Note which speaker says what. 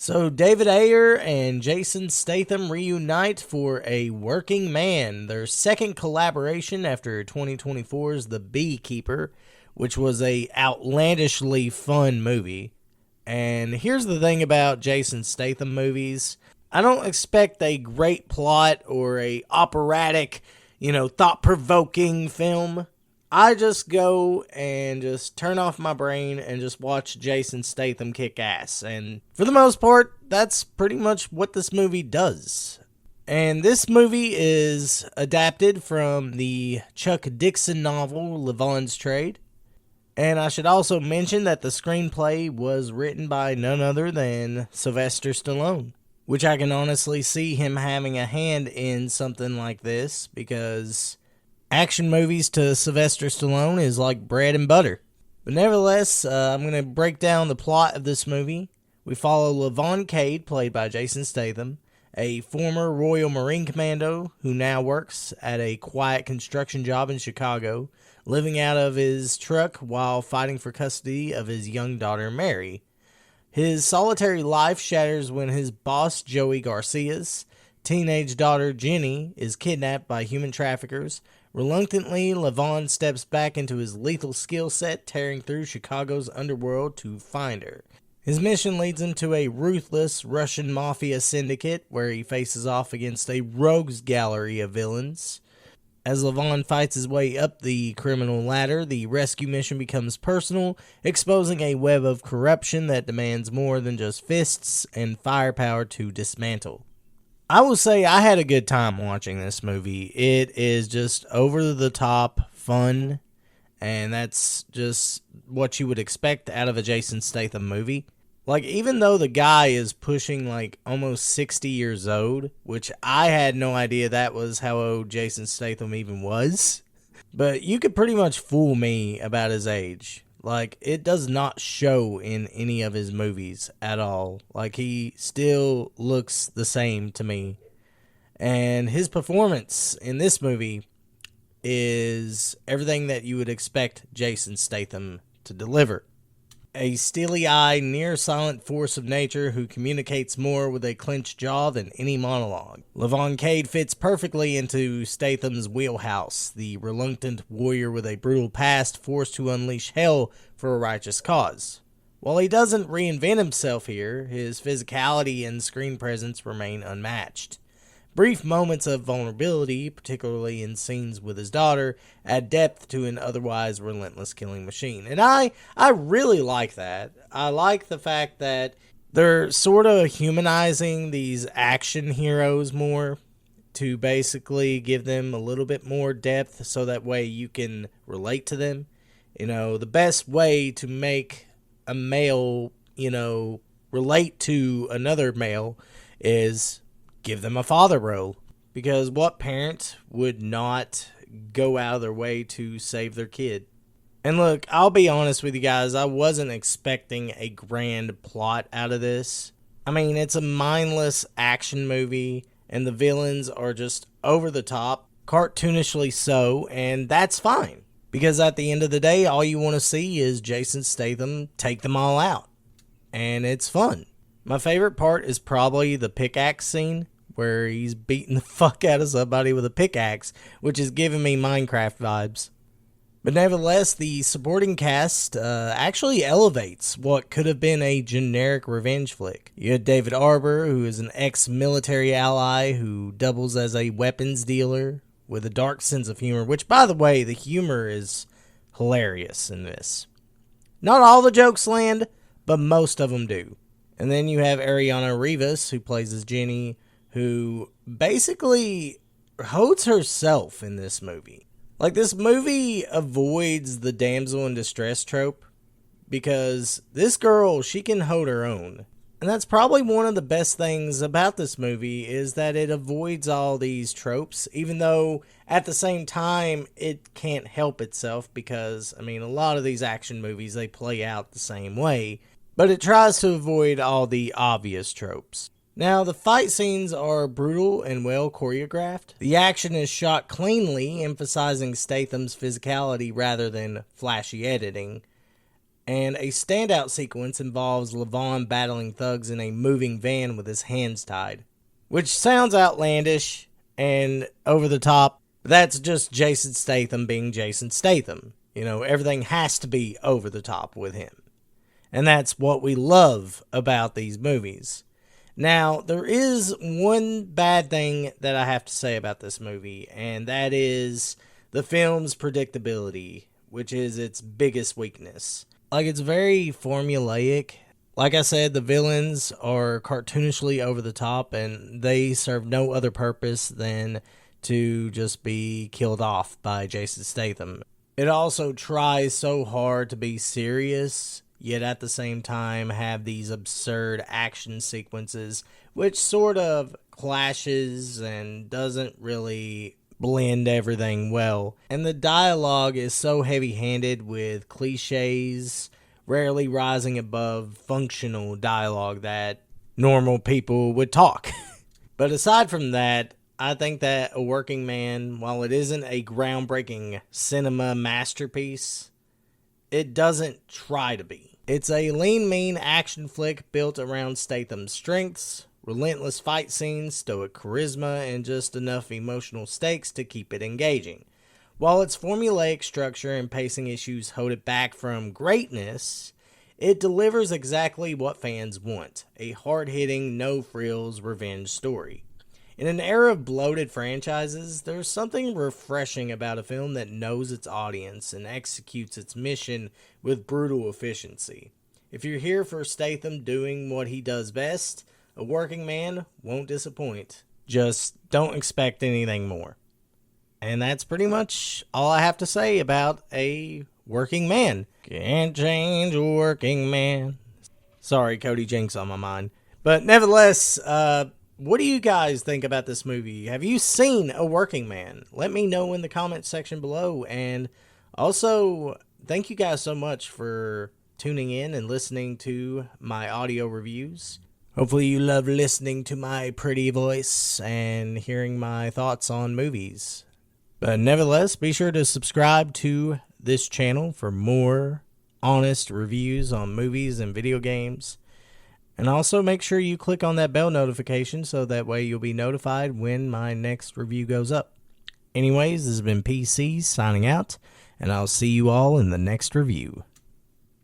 Speaker 1: So David Ayer and Jason Statham reunite for A Working Man, their second collaboration after 2024's The Beekeeper, which was a outlandishly fun movie. And here's the thing about Jason Statham movies. I don't expect a great plot or a operatic, thought-provoking film. I just go and just turn off my brain and just watch Jason Statham kick ass. And for the most part, that's pretty much what this movie does. And this movie is adapted from the Chuck Dixon novel, Levon's Trade. And I should also mention that the screenplay was written by none other than Sylvester Stallone, which I can honestly see him having a hand in something like this because action movies to Sylvester Stallone is like bread and butter. But nevertheless, I'm going to break down the plot of this movie. We follow Levon Cade, played by Jason Statham, a former Royal Marine Commando who now works at a quiet construction job in Chicago, living out of his truck while fighting for custody of his young daughter Mary. His solitary life shatters when his boss, Joey Garcia's teenage daughter Jenny, is kidnapped by human traffickers. Reluctantly, Levon steps back into his lethal skill set, tearing through Chicago's underworld to find her. His mission leads him to a ruthless Russian mafia syndicate where he faces off against a rogues gallery of villains. As Levon fights his way up the criminal ladder, the rescue mission becomes personal, exposing a web of corruption that demands more than just fists and firepower to dismantle. I will say I had a good time watching this movie. It is just over-the-top fun, and that's just what you would expect out of a Jason Statham movie. Like, even though the guy is pushing, almost 60 years old, which I had no idea that was how old Jason Statham even was, but you could pretty much fool me about his age. It does not show in any of his movies at all. He still looks the same to me. And his performance in this movie is everything that you would expect Jason Statham to deliver. A steely-eyed, near-silent force of nature who communicates more with a clenched jaw than any monologue. Levon Cade fits perfectly into Statham's wheelhouse, the reluctant warrior with a brutal past forced to unleash hell for a righteous cause. While he doesn't reinvent himself here, his physicality and screen presence remain unmatched. Brief moments of vulnerability, particularly in scenes with his daughter, add depth to an otherwise relentless killing machine. And I really like that. I like the fact that they're sort of humanizing these action heroes more to basically give them a little bit more depth so that way you can relate to them. The best way to make a male, relate to another male is give them a father role, because what parent would not go out of their way to save their kid? And look, I'll be honest with you guys, I wasn't expecting a grand plot out of this. I mean, it's a mindless action movie, and the villains are just over the top, cartoonishly so, and that's fine. Because at the end of the day, all you want to see is Jason Statham take them all out. And it's fun. My favorite part is probably the pickaxe scene, where he's beating the fuck out of somebody with a pickaxe, which is giving me Minecraft vibes. But nevertheless, the supporting cast actually elevates what could have been a generic revenge flick. You had David Arbor, who is an ex-military ally who doubles as a weapons dealer with a dark sense of humor, which, by the way, the humor is hilarious in this. Not all the jokes land, but most of them do. And then you have Ariana Rivas, who plays as Jenny, who basically holds herself in this movie. This movie avoids the damsel in distress trope because this girl, she can hold her own. And that's probably one of the best things about this movie is that it avoids all these tropes, even though at the same time it can't help itself because, a lot of these action movies, they play out the same way, but it tries to avoid all the obvious tropes. Now, the fight scenes are brutal and well choreographed. The action is shot cleanly, emphasizing Statham's physicality rather than flashy editing. And a standout sequence involves Levon battling thugs in a moving van with his hands tied, which sounds outlandish and over the top. That's just Jason Statham being Jason Statham. You know, everything has to be over the top with him. And that's what we love about these movies. Now, there is one bad thing that I have to say about this movie, and that is the film's predictability, which is its biggest weakness. Like, it's very formulaic. Like I said, the villains are cartoonishly over the top, and they serve no other purpose than to just be killed off by Jason Statham. It also tries so hard to be serious, yet at the same time have these absurd action sequences, which sort of clashes and doesn't really blend everything well. And the dialogue is so heavy-handed with cliches, rarely rising above functional dialogue that normal people would talk. But aside from that, I think that A Working Man, while it isn't a groundbreaking cinema masterpiece, it doesn't try to be. It's a lean, mean action flick built around Statham's strengths, relentless fight scenes, stoic charisma, and just enough emotional stakes to keep it engaging. While its formulaic structure and pacing issues hold it back from greatness, it delivers exactly what fans want: a hard-hitting, no-frills revenge story. In an era of bloated franchises, there's something refreshing about a film that knows its audience and executes its mission with brutal efficiency. If you're here for Statham doing what he does best, A Working Man won't disappoint. Just don't expect anything more. And that's pretty much all I have to say about A Working Man. Can't change a working man. Sorry, Cody Jinks on my mind. But nevertheless, what do you guys think about this movie? Have you seen A Working Man? Let me know in the comments section below. And also, thank you guys so much for tuning in and listening to my audio reviews. Hopefully you love listening to my pretty voice and hearing my thoughts on movies. But nevertheless, be sure to subscribe to this channel for more honest reviews on movies and video games. And also make sure you click on that bell notification so that way you'll be notified when my next review goes up. Anyways, this has been PC signing out, and I'll see you all in the next review.